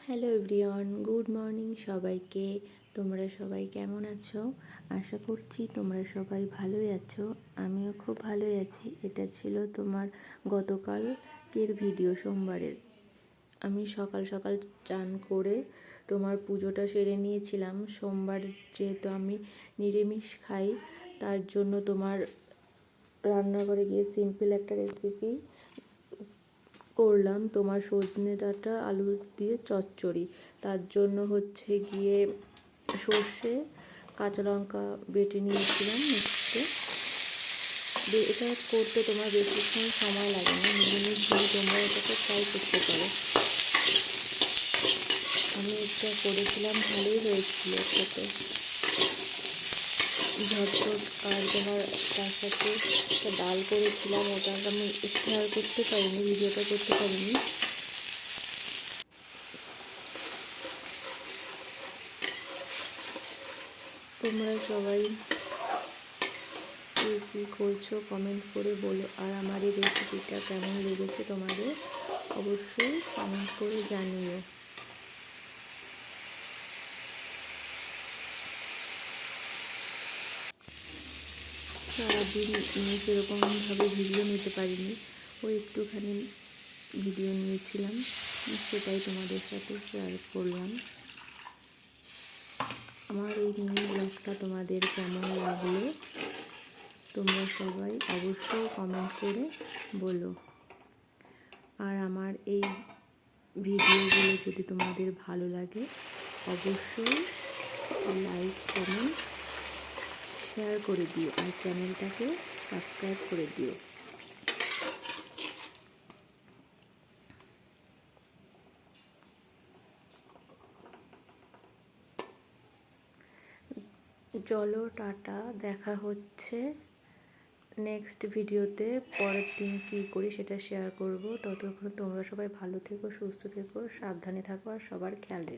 Hello everyone, good morning সবাইকে। তোমরা সবাই কেমন আছো? আশা করছি তোমরা সবাই ভালোই আছো। আমিও খুব ভালোই আছি। এটা ছিল তোমার গতকালকের ভিডিও, সোমবারের। আমি সকাল সকাল চান করে তোমার পুজোটা সেরে নিয়েছিলাম। সোমবার যেহেতু আমি নিরামিষ খাই, তার জন্য তোমার রান্নাঘরে গিয়ে সিম্পল একটা রেসিপি করলাম, তোমার সজনে ডাঁটা আলু দিয়ে চচ্চড়ি। তার জন্য হচ্ছে গিয়ে সর্ষে কাঁচা লঙ্কা বেটে নিয়েছিলাম মিক্সিতে। এটা করতে তোমার বেশিক্ষণ সময় লাগে না, নিরামিষ দিনে তোমরা এটাকে ট্রাই করতে পারো। আমি এটা করেছিলাম, ভালোই হয়েছিল খেতে, ঝটপট। আর তোমার তার সাথে একটা ডাল করেছিলাম, ওটা আমি শেয়ার করতে পারিনি, ভিডিওটা করতে পারিনি। তোমরা সবাই কী করছো কমেন্ট করে বলো। আর আমার এই রেসিপিটা কেমন লেগেছে তোমাদের অবশ্যই কমেন্ট করে জানিও। সারাদিন সেরকমভাবে ভিডিও নিতে পারিনি, ওই একটুখানি ভিডিও নিয়েছিলাম, সেটাই তোমাদের সাথে শেয়ার করলাম। আমার এই মিনি ব্লগটা তোমাদের কেমন লাগলো তোমরা সবাই অবশ্যই কমেন্ট করে বলো। আর আমার এই ভিডিওগুলো যদি তোমাদের ভালো লাগে অবশ্যই লাইক, কমেন্ট, শেয়ার করে দিও আর চ্যানেলটাকে সাবস্ক্রাইব করে দিও। চলো টাটা, দেখা হচ্ছে নেক্সট ভিডিওতে। পরের দিন কী করি সেটা শেয়ার করব। ততক্ষণ তোমরা সবাই ভালো থেকো, সুস্থ থেকো, সাবধানে থাকো আর সবার খেয়াল রেখো।